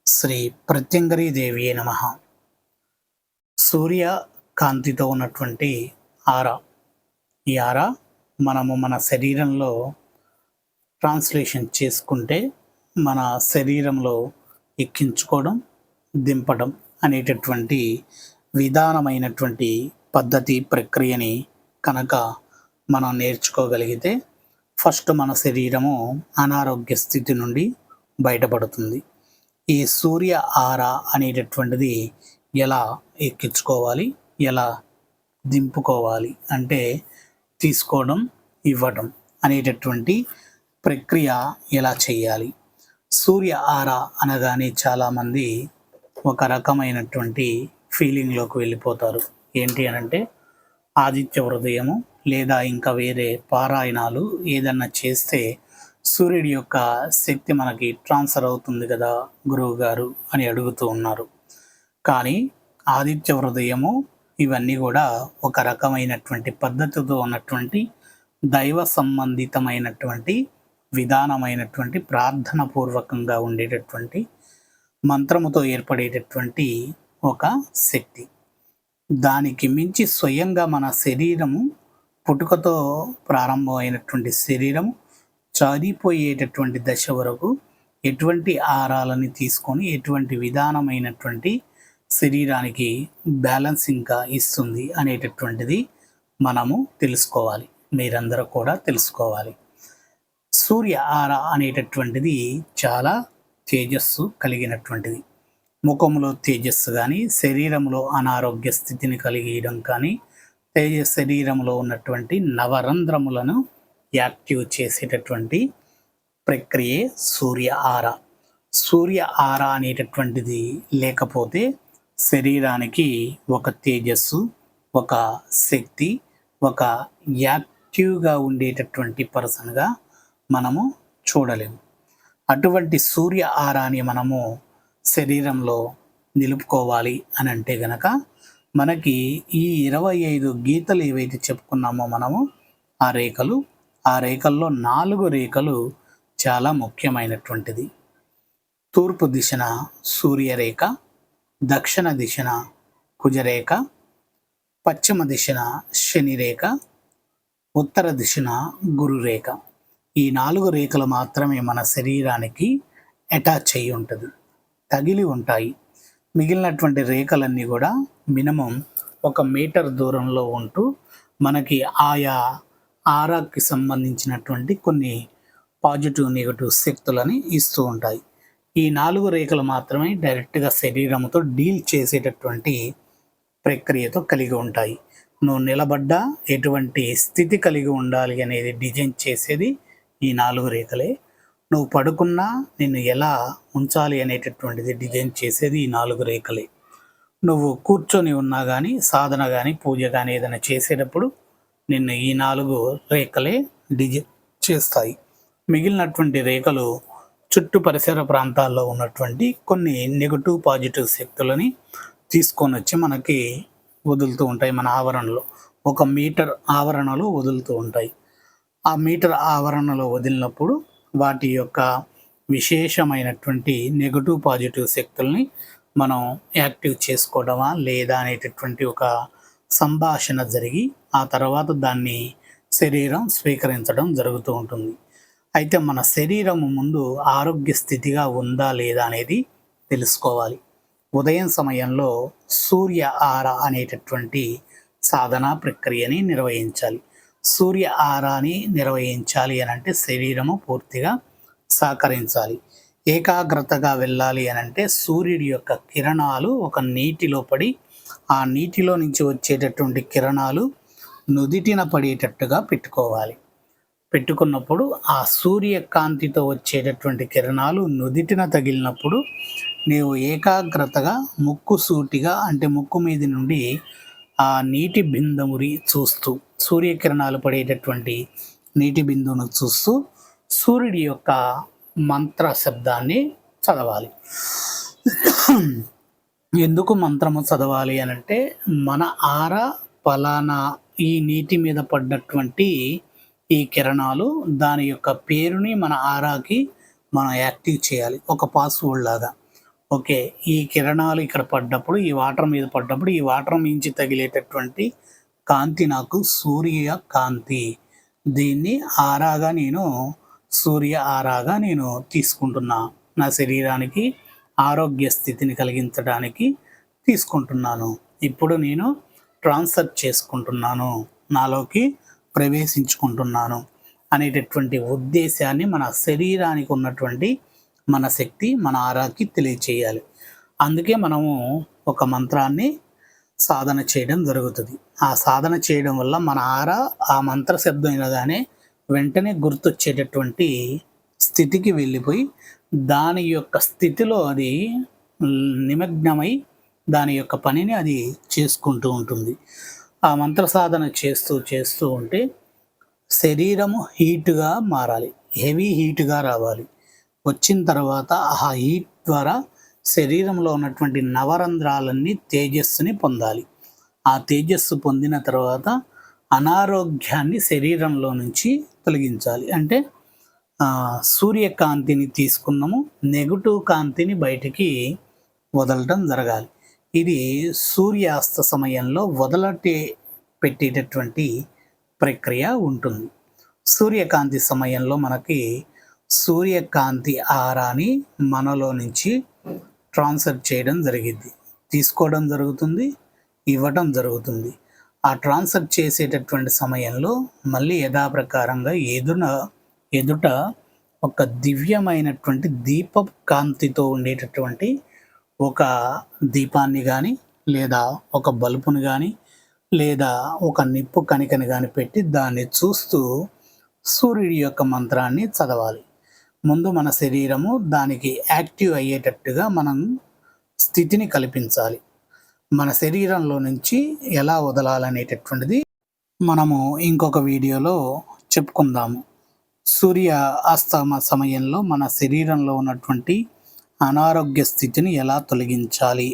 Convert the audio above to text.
శ్రీ ప్రత్యంగరీ దేవి నమ. సూర్య కాంతితో ఉన్నటువంటి ఆరా. ఈ ఆరా మనము మన శరీరంలో ట్రాన్స్లేషన్ చేసుకుంటే మన శరీరంలో ఎక్కించుకోవడం, దింపడం అనేటటువంటి విధానమైనటువంటి పద్ధతి ప్రక్రియని కనుక మనం నేర్చుకోగలిగితే ఫస్ట్ మన శరీరము అనారోగ్య స్థితి నుండి బయటపడుతుంది. ఈ సూర్య ఆరా అనేటటువంటిది ఎలా ఎక్కించుకోవాలి, ఎలా దింపుకోవాలి అంటే తీసుకోవడం, ఇవ్వడం అనేటటువంటి ప్రక్రియ ఎలా చేయాలి. సూర్య ఆరా అనగానే చాలామంది ఒక రకమైనటువంటి ఫీలింగ్లోకి వెళ్ళిపోతారు. ఏంటి అనంటే ఆదిత్య హృదయము లేదా ఇంకా వేరే పారాయణాలు ఏదన్నా చేస్తే సూర్యుడి యొక్క శక్తి మనకి ట్రాన్స్ఫర్ అవుతుంది కదా గురువు గారు అని అడుగుతూ ఉన్నారు. కానీ ఆదిత్య హృదయము ఇవన్నీ కూడా ఒక రకమైనటువంటి పద్ధతితో ఉన్నటువంటి దైవ సంబంధితమైనటువంటి విధానమైనటువంటి ప్రార్థన పూర్వకంగా ఉండేటటువంటి మంత్రముతో ఏర్పడేటటువంటి ఒక శక్తి. దానికి మించి స్వయంగా మన శరీరము పుట్టుకతో ప్రారంభమైనటువంటి శరీరము చనిపోయేటటువంటి దశ వరకు ఎటువంటి ఆహారాలని తీసుకొని ఎటువంటి విధానమైనటువంటి శరీరానికి బ్యాలెన్సింగ్గా ఇస్తుంది అనేటటువంటిది మనము తెలుసుకోవాలి. మీరందరూ కూడా తెలుసుకోవాలి. సూర్య ఆరా అనేటటువంటిది చాలా తేజస్సు కలిగినటువంటిది. ముఖంలో తేజస్సు కానీ, శరీరంలో అనారోగ్య స్థితిని కలిగియడం కానీ, శరీరంలో ఉన్నటువంటి నవరంధ్రములను యాక్టివ్ చేసేటటువంటి ప్రక్రియే సూర్య ఆరా. సూర్య ఆరా అనేటటువంటిది లేకపోతే శరీరానికి ఒక తేజస్సు, ఒక శక్తి, ఒక యాక్టివ్గా ఉండేటటువంటి పర్సన్గా మనము చూడలేము. అటువంటి సూర్య ఆరాని మనము శరీరంలో నిలుపుకోవాలి అని అంటే గనక మనకి ఈ 25 గీతలు ఏవైతే చెప్పుకున్నామో మనము ఆ రేఖల్లో 4 రేఖలు చాలా ముఖ్యమైనటువంటిది. తూర్పు దిశన సూర్యరేఖ, దక్షిణ దిశన కుజరేఖ, పశ్చిమ దిశన శనిరేఖ, ఉత్తర దిశన గురురేఖ. ఈ 4 రేఖలు మాత్రమే మన శరీరానికి అటాచ్ అయ్యి ఉంటుంది, తగిలి ఉంటాయి. మిగిలినటువంటి రేఖలన్నీ కూడా మినిమం 1 మీటర్ దూరంలో ఉంటూ మనకి ఆయా ఆరాకి సంబంధించినటువంటి కొన్ని పాజిటివ్ నెగటివ్ శక్తులని ఇస్తూ ఉంటాయి. ఈ 4 రేఖలు మాత్రమే డైరెక్ట్గా శరీరంతో డీల్ చేసేటటువంటి ప్రక్రియతో కలిగి ఉంటాయి. నువ్వు నిలబడ్డా ఎటువంటి స్థితి కలిగి ఉండాలి అనేది డిజైన్ చేసేది ఈ 4 రేఖలే. నువ్వు పడుకున్నా నిన్ను ఎలా ఉంచాలి అనేటటువంటిది డిజైన్ చేసేది ఈ 4 రేఖలే. నువ్వు కూర్చొని ఉన్నా కానీ, సాధన కానీ, పూజ కానీ ఏదైనా చేసేటప్పుడు నిన్ను ఈ 4 రేఖలే డిజైన్ చేస్తాయి. మిగిలినటువంటి రేఖలు చుట్టూ పరిసర ప్రాంతాల్లో ఉన్నటువంటి కొన్ని నెగటివ్ పాజిటివ్ శక్తులని తీసుకొని వచ్చి మనకి వదులుతూ ఉంటాయి. మన ఆవరణలో 1 మీటర్ ఆవరణలో వదులుతూ ఉంటాయి. ఆ మీటర్ ఆవరణలో వదిలినప్పుడు వాటి యొక్క విశేషమైనటువంటి నెగటివ్ పాజిటివ్ శక్తుల్ని మనం యాక్టివ్ చేసుకోవడమా లేదా అనేటటువంటి ఒక సంభాషణ జరిగి ఆ తర్వాత దాన్ని శరీరం స్వీకరించడం జరుగుతూ ఉంటుంది. అయితే మన శరీరం ముందు ఆరోగ్య స్థితిగా ఉందా లేదా అనేది తెలుసుకోవాలి. ఉదయం సమయంలో సూర్య ఆరా అనేటటువంటి సాధనా ప్రక్రియని నిర్వహించాలి. సూర్య ఆరాని నిర్వహించాలి అని అంటే శరీరము పూర్తిగా సహకరించాలి. ఏకాగ్రతగా వెళ్ళాలి అని అంటే సూర్యుడి యొక్క కిరణాలు ఒక నీటిలో పడి ఆ నీటిలో నుంచి వచ్చేటటువంటి కిరణాలు నుదిటిన పడేటట్టుగా పెట్టుకున్నప్పుడు ఆ సూర్యకాంతితో వచ్చేటటువంటి కిరణాలు నుదిటిన తగిలినప్పుడు నీవు ఏకాగ్రతగా ముక్కు సూటిగా అంటే ముక్కు మీద నుండి ఆ నీటి బిందువుని చూస్తూ సూర్యకిరణాలు పడేటటువంటి నీటి బిందువును చూస్తూ సూర్యుడి యొక్క మంత్ర శబ్దాన్ని చదవాలి. ఎందుకు మంత్రము చదవాలి అని అంటే మన ఆరా ఫలానా ఈ నీటి మీద పడ్డటువంటి ఈ కిరణాలు దాని యొక్క పేరుని మన ఆరాకి మనం యాక్టివ్ చేయాలి. ఒక పాస్వర్డ్ లాగా ఓకే. ఈ కిరణాలు ఇక్కడ పడ్డప్పుడు, ఈ వాటర్ మీద పడ్డప్పుడు, ఈ వాటర్ నుంచి తగిలేటటువంటి కాంతి నాకు సూర్య కాంతి. దీన్ని ఆరాగా నేను సూర్య ఆరాగా నేను తీసుకుంటున్నా. నా శరీరానికి ఆరోగ్య స్థితిని కలిగించడానికి తీసుకుంటున్నాను. ఇప్పుడు నేను ట్రాన్స్ఫర్ చేసుకుంటున్నాను, నాలోకి ప్రవేశించుకుంటున్నాను అనేటటువంటి ఉద్దేశాన్ని మన శరీరానికి ఉన్నటువంటి మన శక్తి మన ఆరాకి తెలియచేయాలి. అందుకే మనము ఒక మంత్రాన్ని సాధన చేయడం జరుగుతుంది. ఆ సాధన చేయడం వల్ల మన ఆరా ఆ మంత్ర శబ్దం వినగానే వెంటనే గుర్తొచ్చేటటువంటి స్థితికి వెళ్ళిపోయి దాని యొక్క స్థితిలో అది నిమగ్నమై దాని యొక్క పనిని అది చేసుకుంటూ ఉంటుంది. ఆ మంత్ర సాధన చేస్తూ చేస్తూ ఉంటే శరీరము హీటుగా మారాలి, హెవీ హీటుగా రావాలి. వచ్చిన తర్వాత ఆ హీట్ ద్వారా శరీరంలో ఉన్నటువంటి నవరంధ్రాలన్నీ తేజస్సుని పొందాలి. ఆ తేజస్సు పొందిన తర్వాత అనారోగ్యాన్ని శరీరంలో నుంచి తొలగించాలి. అంటే సూర్యకాంతిని తీసుకున్నాము, నెగటివ్ కాంతిని బయటికి వదలటం జరగాలి. ఇది సూర్యాస్త సమయంలో పెట్టేటటువంటి ప్రక్రియ ఉంటుంది. సూర్యకాంతి సమయంలో మనకి సూర్యకాంతి ఆరాని మనలో నుంచి ట్రాన్స్ఫర్ చేయడం జరిగింది, తీసుకోవడం జరుగుతుంది, ఇవ్వటం జరుగుతుంది. ఆ ట్రాన్స్ఫర్ చేసేటటువంటి సమయంలో మళ్ళీ యథాప్రకారంగా ఎదుట ఒక దివ్యమైనటువంటి దీప కాంతితో ఉండేటటువంటి ఒక దీపాన్ని కానీ, లేదా ఒక బల్బుని కానీ, లేదా ఒక నిప్పు కణికని కానీ పెట్టి దాన్ని చూస్తూ సూర్యుడి యొక్క మంత్రాన్ని చదవాలి. ముందు మన శరీరము దానికి యాక్టివ్ అయ్యేటట్టుగా మనం స్థితిని కల్పించాలి. మన శరీరంలో నుంచి ఎలా వదలాలనేటటువంటిది మనము ఇంకొక వీడియోలో చెప్పుకుందాము. సూర్య అస్తమ సమయంలో మన శరీరంలో ఉన్నటువంటి అనారోగ్య స్థితిని ఎలా తొలగించాలి